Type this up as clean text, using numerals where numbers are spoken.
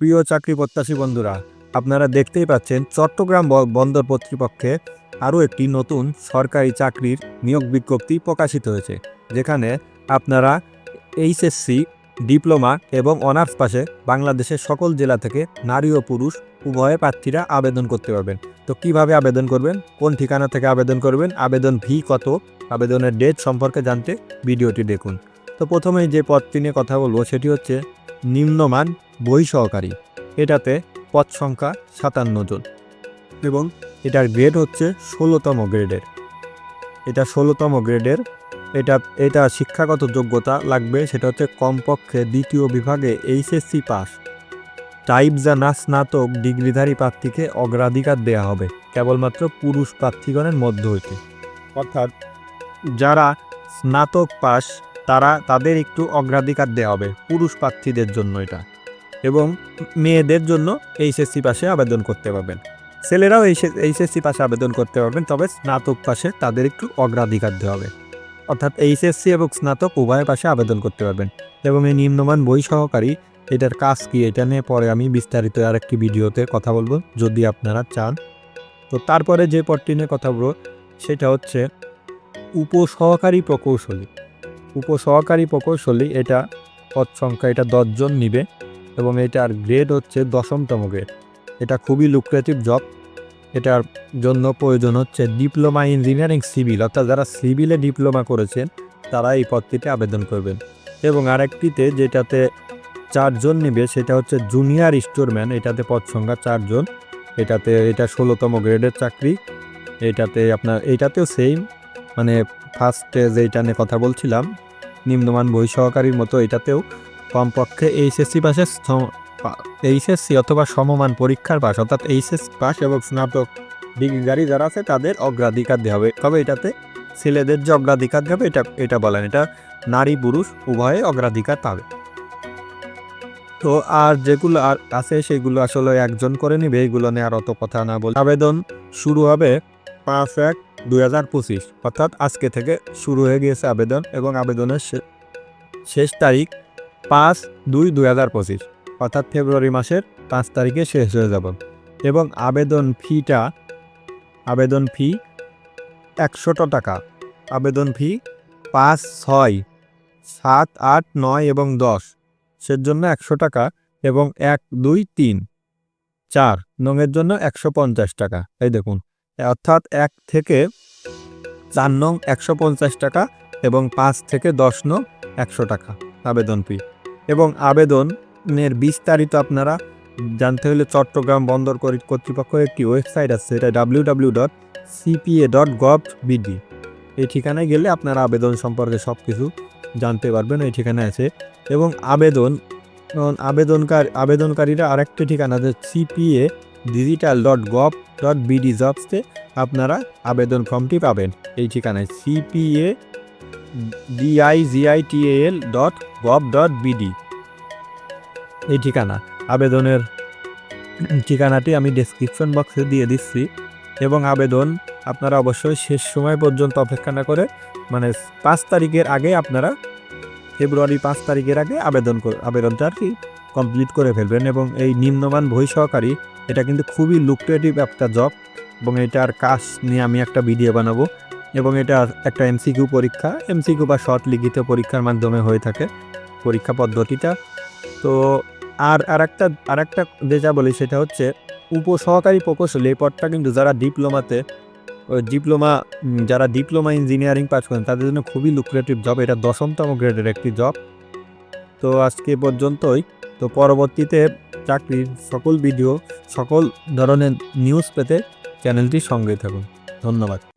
প্রিয় চাকরি প্রত্যাশী বন্ধুরা, আপনারা দেখতেই পাচ্ছেন চট্টগ্রাম বন্দর কর্তৃপক্ষে আরও একটি নতুন সরকারি চাকরির নিয়োগ বিজ্ঞপ্তি প্রকাশিত হয়েছে, যেখানে আপনারা এইচএসসি, ডিপ্লোমা এবং অনার্স পাশে বাংলাদেশের সকল জেলা থেকে নারী ও পুরুষ উভয় প্রার্থীরা আবেদন করতে পারবেন। তো কিভাবে আবেদন করবেন, কোন ঠিকানা থেকে আবেদন করবেন, আবেদন ফি কত, আবেদনের ডেট সম্পর্কে জানতে ভিডিওটি দেখুন। তো প্রথমেই যে পদটি নিয়ে কথা বলবো সেটি হচ্ছে নিম্নমান বই সহকারী। এটাতে পদ সংখ্যা 57 জন এবং এটার গ্রেড হচ্ছে 16তম গ্রেডের। এটা 16তম গ্রেডের। এটা শিক্ষাগত যোগ্যতা লাগবে, সেটা হচ্ছে কমপক্ষে দ্বিতীয় বিভাগে এইচএসসি পাস। টাইপ জানা স্নাতক ডিগ্রিধারী প্রার্থীকে অগ্রাধিকার দেওয়া হবে কেবলমাত্র পুরুষ প্রার্থীগণের মধ্য হইতে, অর্থাৎ যারা স্নাতক পাস তাদের একটু অগ্রাধিকার দেওয়া হবে পুরুষ প্রার্থীদের জন্য এটা, এবং মেয়েদের জন্য এইচএসসি পাশে আবেদন করতে পারবেন। ছেলেরাও এইচএসসি পাশে আবেদন করতে পারবেন, তবে স্নাতক পাশে তাদের একটু অগ্রাধিকার দেওয়া হবে, অর্থাৎ এইচএসসি এবং স্নাতক উভয় পাশে আবেদন করতে পারবেন। এবং এই নিম্নমান বই সহকারী এটার কাজ কি, এটা নিয়ে পরে আমি বিস্তারিত আরেকটি ভিডিওতে কথা বলবো যদি আপনারা চান। তো তারপরে যে পদটি নিয়ে কথা বলবো সেটা হচ্ছে উপসহকারী প্রকৌশলী। উপসহকারী প্রকৌশলী এটা পদ সংখ্যা, এটা 10 জন নিবে এবং এটার গ্রেড হচ্ছে 10তম গ্রেড। এটা খুবই লুক্রেটিভ জব। এটার জন্য প্রয়োজন হচ্ছে ডিপ্লোমা ইঞ্জিনিয়ারিং সিভিল, অর্থাৎ যারা সিভিলে ডিপ্লোমা করেছেন তারা এই পদটিতে আবেদন করবেন। এবং আরেকটিতে যেটাতে 4 জন নিবে সেটা হচ্ছে জুনিয়র স্টোরম্যান। এটাতে পদ সংখ্যা 4 জন। এটা 16তম গ্রেডের চাকরি। এটাতেও সেম, মানে ফার্স্টে যেটা নিয়ে কথা বলছিলাম নিম্নমান বই সহকারীর মতো, এটাতেও কমপক্ষে এইচএসসি অথবা সমমান পরীক্ষার পাস, অর্থাৎ এইচএস পাস এবং স্নাতক ডিগ্রিধারী যারা আছে তাদের অগ্রাধিকার দেওয়া হবে। তবে এটাতে ছেলেদের যে অগ্রাধিকার দেবে এটা বলেন, এটা নারী পুরুষ উভয়ে অগ্রাধিকার পাবে। তো আর যেগুলো আর আছে সেগুলো আসলে একজন করে নিবে, এইগুলো নিয়ে আর অত কথা না বলে আবেদন শুরু হবে 5/1/2025, অর্থাৎ আজকে থেকে শুরু হয়ে গিয়েছে আবেদন, এবং আবেদনের শেষ তারিখ 5/2/2025, অর্থাৎ ফেব্রুয়ারি মাসের 5 তারিখে শেষ হয়ে যাব। এবং আবেদন ফি 100 টাকা। আবেদন ফি 5, 6, 7, 8, 9 এবং 10 সের জন্য 100 টাকা, এবং 1, 2, 3, 4 নংয়ের জন্য 150 টাকা। এই দেখুন, অর্থাৎ 1 থেকে 4 নং 150 টাকা এবং 5 থেকে 10 নং 100 টাকা আবেদন ফি। এবং আবেদনের বিস্তারিত আপনারা জানতে হলে চট্টগ্রাম বন্দর কর্তৃপক্ষের একটি ওয়েবসাইট আছে, এটা www.cpa.gov.bd। এই ঠিকানায় গেলে আপনারা আবেদন সম্পর্কে সব কিছু জানতে পারবেন, এই ঠিকানায় আছে। এবং আবেদনকারীরা আরেকটি ঠিকানা আছে cpa.digital.gov.bd জবসে আপনারা আবেদন ফর্মটি পাবেন। এই ঠিকানায় cpa.digital.gov.bd এই ঠিকানা। আবেদনের ঠিকানাটি আমি ডেসক্রিপশন বক্সে দিয়ে দিচ্ছি। এবং আবেদন আপনারা অবশ্যই শেষ সময় পর্যন্ত অপেক্ষা না করে, মানে 5 তারিখের আগে আপনারা ফেব্রুয়ারি 5 তারিখের আগে আবেদনটা আর কি কমপ্লিট করে ফেলবেন। এবং এই নিম্নমান বই সহকারী এটা কিন্তু খুবই লুক্রেটিভ একটা জব, এবং এটার কাজ নিয়ে আমি একটা ভিডিও বানাবো। এবং এটা একটা এমসিকিউ পরীক্ষা, এমসিকিউ বা শর্ট লিখিত পরীক্ষার মাধ্যমে হয়ে থাকে পরীক্ষা পদ্ধতিটা। তো আরেকটা যেটা বলি সেটা হচ্ছে উপসহকারী প্রকৌশলী। এই পদটা কিন্তু যারা ডিপ্লোমা ইঞ্জিনিয়ারিং পাস করেন তাদের জন্য খুবই লুক্রেটিভ জব। এটা 10তম গ্রেডের একটি জব। তো আজকে পর্যন্তই। তো পরবর্তীতে চাকরির সকল ভিডিও, সকল ধরনের নিউজ পেতে চ্যানেলটির সঙ্গে থাকুন। ধন্যবাদ।